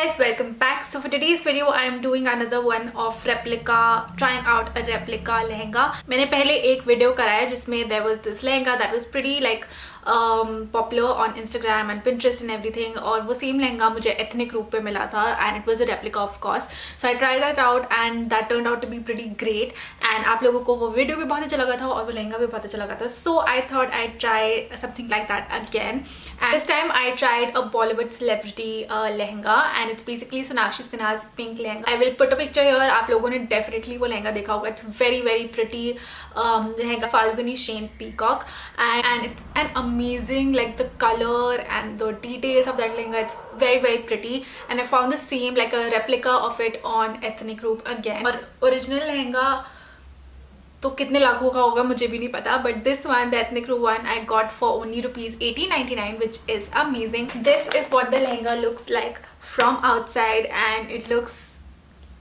guys, welcome back. So for today's video I am doing another one of replica, trying out a replica lehenga. मैंने पहले एक video कराया जिसमें there was this lehenga that was pretty like popular on Instagram and Pinterest and everything, और वो same lehenga मुझे ethnic रूप पे मिला था and it was a replica of course. So I tried that out and that turned out to be pretty great and आप लोगों को वो वीडियो भी बहुत अच्छा लगा था और वो लहंगा भी बहुत अच्छा लगा था. So I thought I'd try something like that again, and this time I tried a Bollywood celebrity lehenga and it's basically Sonakshi Sinha's pink lehenga. I will put a picture here. आप लोगों ने definitely वो लहंगा देखा होगा. It's very pretty lehenga, Falguni Shane Peacock, and it's an amazing, like the color and the details of that lehenga, it's very pretty, and I found the same like a replica of it on ethnic group again. और original lehenga तो कितने लाखों का होगा मुझे भी नहीं पता, but this one, the ethnic group one, I got for only rupees 18.99, which is amazing. This is what the lehenga looks like from outside and it looks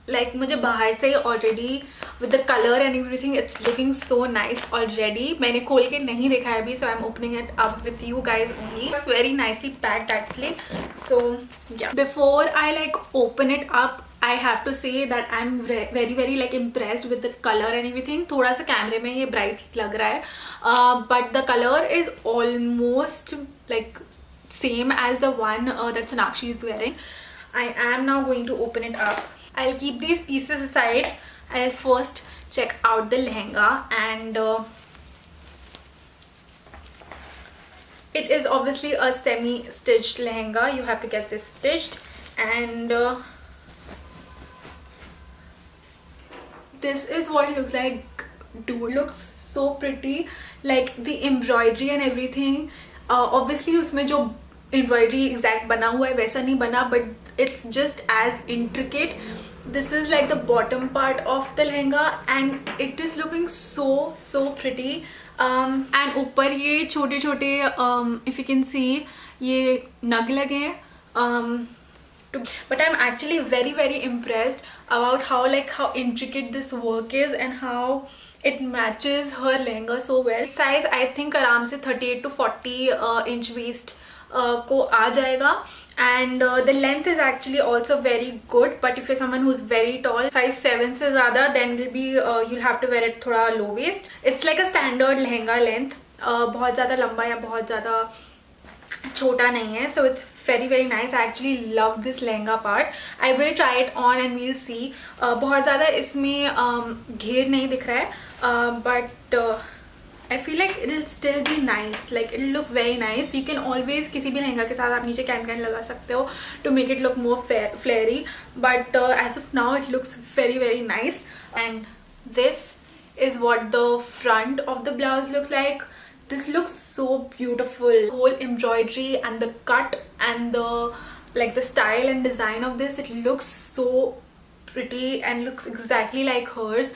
like मुझे बाहर से already with the color and everything it's looking so nice already. मैंने खोल के नहीं देखा है अभी, so I'm opening it up with you guys only. It's very nicely packed actually. So yeah, before I like open it up, I have to say that I'm very like impressed with the color and everything. थोड़ा सा कैमरे में ये bright लग रहा है, but the color is almost like same as the one that Sonakshi is wearing. I am now going to open it up. I'll keep these pieces aside. I'll first check out the lehenga, and it is obviously a semi-stitched lehenga. You have to get this stitched, and this is what it looks like. Dude, looks so pretty, like the embroidery and everything. Obviously उसमें जो embroidery exact बना हुआ है वैसा नहीं बना, but it's just as intricate. This is like the bottom part of the lehenga and it is looking so pretty. And ऊपर ये छोटे छोटे if you can see ये नग लगे हैं. But I'm actually very impressed about how intricate this work is and how it matches her lehenga so well. Size I think आराम से 38 to 40 inch waist को आ जाएगा, and the length is actually also very good. But if you're someone who's very tall, 5'7" से ज़्यादा, then will be you'll have to wear it थोड़ा low waist. It's like a standard lehenga length, बहुत ज़्यादा लंबा या बहुत ज़्यादा छोटा नहीं है. So it's very nice. I actually love this lehenga part. I will try it on and we'll see. बहुत ज़्यादा इसमें घेर नहीं दिख रहा है, but I feel like it'll still be nice. Like it'll look very nice. You can always किसी भी लहंगा के साथ आप नीचे कैन लगा सकते हो to make it look more flary. But as of now it looks very nice. And this is what the front of the blouse looks like. This looks so beautiful. The whole embroidery and the cut and the style and design of this, it looks so pretty and looks exactly like hers.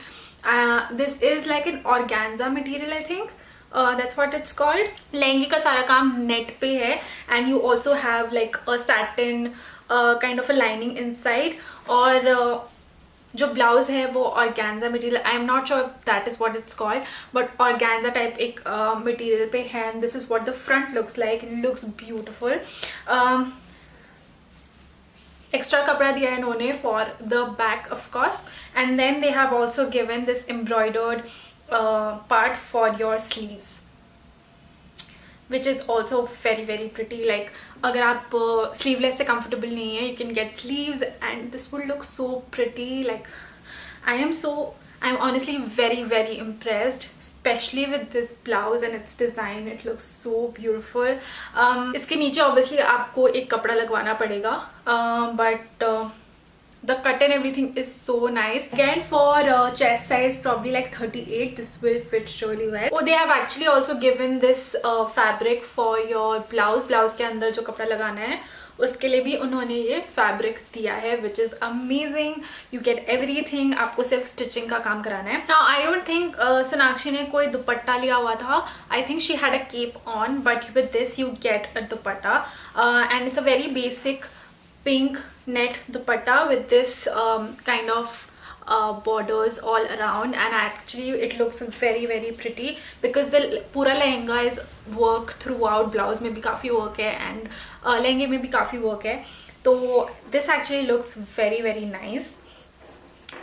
This is like an organza material, I think. That's what it's called. लहंगे का सारा काम net पे है, and you also have like a satin kind of a lining inside. और जो blouse है वो organza material. I am not sure if that is what it's called, but organza type एक material पे है, and this is what the front looks like. It looks beautiful. Extra कपड़ा दिया है इन्होंने for the back of course, and then they have also given this embroidered part for your sleeves, which is also very pretty. Like अगर आप sleeveless से comfortable नहीं है, you can get sleeves and this will look so pretty. Like I'm honestly very impressed, especially with this blouse and its design. It looks so beautiful. इसके नीचे obviously आपको एक कपड़ा लगवाना पड़ेगा, but the cut and everything is so nice. Again, for chest size probably like 38, this will fit really well. Oh, they have actually also given this fabric for your blouse के अंदर जो कपड़ा लगाना है उसके लिए भी उन्होंने ये फैब्रिक दिया है, which is amazing. You get everything. आपको सिर्फ स्टिचिंग का काम कराना है. Now I don't think Sonakshi ने कोई दुपट्टा लिया हुआ था. I think she had a cape on, but with this you get a dupatta, and it's a very basic pink net dupatta with this kind of borders all around, and actually it looks very pretty because the पूरा lehenga is work throughout. Blouse में भी काफ़ी work है and लहंगे में भी काफ़ी work है, तो this actually looks very very nice.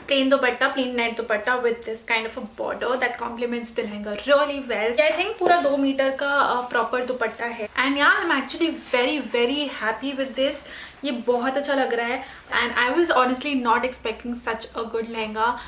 Plain dupatta, plain net dupatta with this kind of a border that complements the lehenga really well. I think पूरा 2 मीटर का proper दुपट्टा है and yeah, I'm actually very very happy with this. ये बहुत अच्छा लग रहा है and I was honestly not expecting such a good lehenga,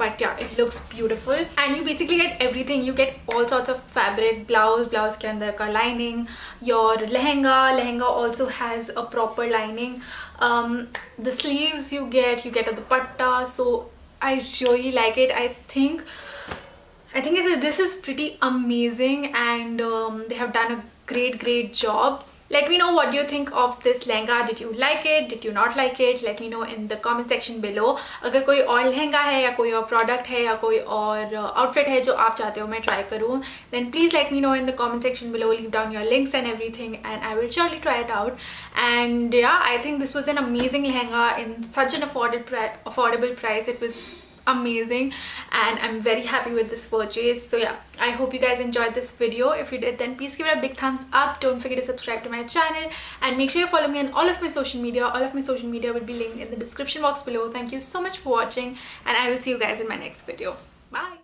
but yeah, it looks beautiful and you basically get everything. You get all sorts of fabric, blouse के अंदर का lining, your lehenga also has a proper lining, the sleeves you get a dupatta, so I really like it. I think this is pretty amazing and they have done a great job. Let me know what do you think of this lehenga. Did you like it? Did you not like it? Let me know in the comment section below. अगर कोई और लहंगा है या कोई और product है या कोई और आउटफिट है जो आप चाहते हो मैं ट्राई करूँ, then please let me know in the comment section below. Leave down your links and everything and I will surely try it out. And yeah, I think this was an amazing lehenga in such an affordable price. It was amazing and I'm very happy with this purchase. So yeah, I hope you guys enjoyed this video. If you did, then please give it a big thumbs up. Don't forget to subscribe to my channel and make sure you follow me on all of my social media. All of my social media will be linked in the description box below. Thank you so much for watching and I will see you guys in my next video. Bye.